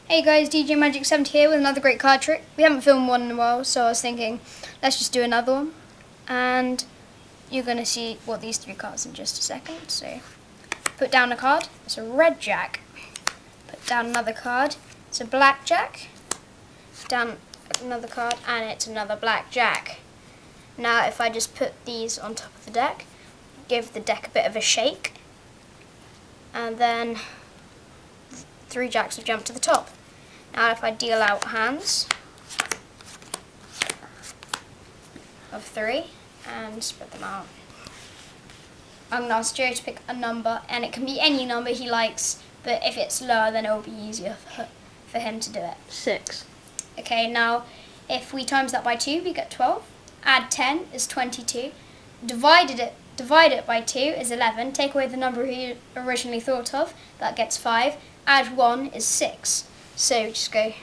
Hey guys, DJ Magic 70 here with another great card trick. We haven't filmed one in a while, so I was thinking, let's just do another one. And you're going to see what these three cards in just a second. So, put down a card, it's a red jack. Put down another card, it's a black jack. Put down another card, and it's another black jack. Now, if I just put these on top of the deck, give the deck a bit of a shake, and then three jacks will jump to the top. Now if I deal out hands of 3 and spread them out, I'm going to ask Joe to pick a number, and it can be any number he likes, but if it's lower then it will be easier for him to do it. 6. Okay, now if we times that by 2 we get 12, add 10 is 22, divide it by 2 is 11, take away the number he originally thought of, that gets 5, add 1 is 6. So just go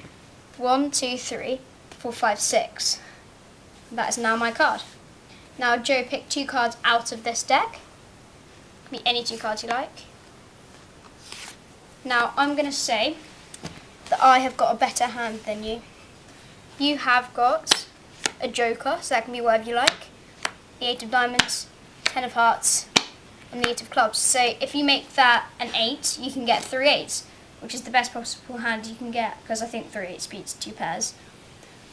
1, 2, 3, 4, 5, 6. That is now my card. Now Joe picked 2 cards out of this deck. Can be any 2 cards you like. Now I'm going to say that I have got a better hand than you. You have got a joker, so that can be whatever you like. The 8 of diamonds, 10 of hearts, and the 8 of clubs. So if you make that an 8, you can get 3 8s. Which is the best possible hand you can get, because I think 3 8s beats 2 pairs.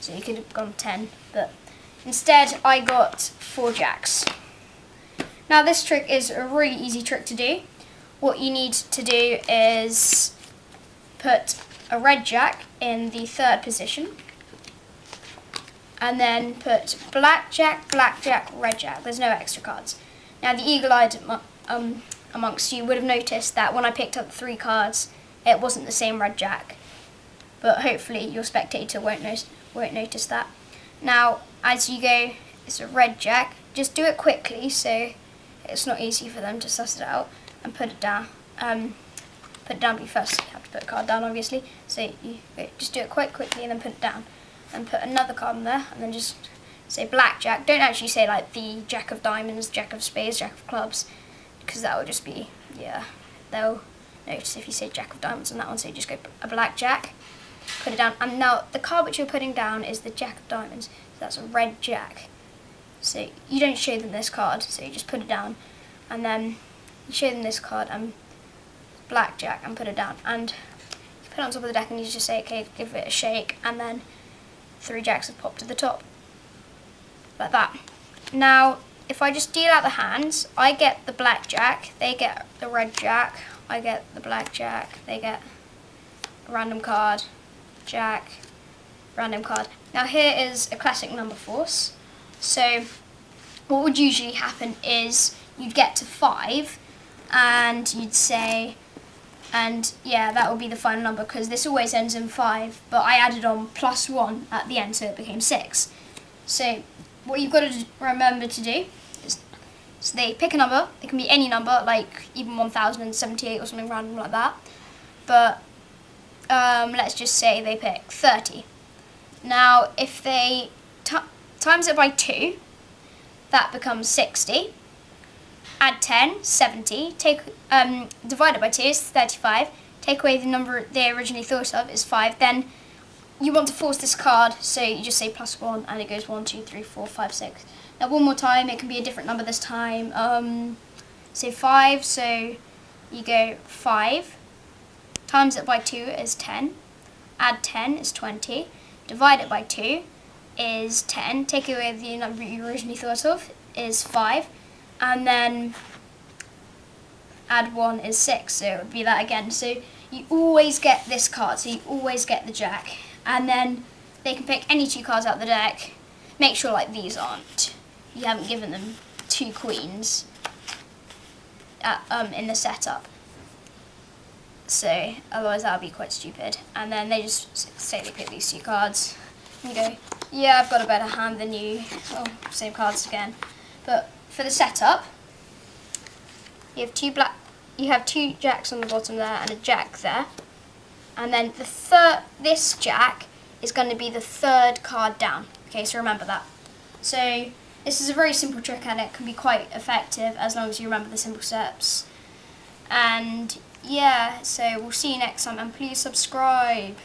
So you could have gone 10, but instead I got 4 jacks. Now this trick is a really easy trick to do. What you need to do is put a red jack in the 3rd position, and then put black jack, red jack. There's no extra cards. Now the eagle-eyed amongst you would have noticed that when I picked up the 3 cards, it wasn't the same red jack, but hopefully your spectator won't notice that. Now, as you go, it's a red jack. Just do it quickly so it's not easy for them to suss it out, and put it down. Put it down, but you first have to put a card down, obviously. So you just do it quite quickly and then put it down, and put another card in there, and then just say black jack. Don't actually say like the jack of diamonds, jack of spades, jack of clubs, because that will just be, yeah, they'll notice if you say jack of diamonds on that one, so you just go a black jack, put it down, and now the card which you're putting down is the jack of diamonds, so that's a red jack. So you don't show them this card, so you just put it down, and then you show them this card and black jack and put it down, and you put it on top of the deck and you just say, okay, give it a shake, and then 3 jacks have popped to the top, like that. Now if I just deal out the hands, I get the black jack, they get the red jack, I get the black jack, they get a random card, jack, random card. Now here is a classic number force. So what would usually happen is you'd get to 5 and you'd say, and yeah, that would be the final number because this always ends in 5, but I added on +1 at the end, so it became 6. So what you've got to remember to do is, so they pick a number, it can be any number, like even 1078 or something random like that, but let's just say they pick 30. Now if they times it by 2, that becomes 60, add 10, 70, divide it by 2 is 35, take away the number they originally thought of is 5, then you want to force this card, so you just say +1 and it goes 1, 2, 3, 4, 5, 6. Now one more time, it can be a different number this time, say 5, so you go 5, times it by 2 is 10, add 10 is 20, divide it by 2 is 10, take away the number you originally thought of is 5, and then add 1 is 6, so it would be that again. So you always get this card, so you always get the jack, and then they can pick any 2 cards out the deck. Make sure like these aren't, you haven't given them 2 queens in the setup, so otherwise that would be quite stupid. And then they just say they pick these 2 cards, and you go, yeah, I've got a better hand than you. Oh, same cards again. But for the setup, you have 2 jacks on the bottom there and a jack there, and then this jack is going to be the 3rd card down. Okay, so remember that. So this is a very simple trick and it can be quite effective as long as you remember the simple steps. And yeah, so we'll see you next time, and please subscribe.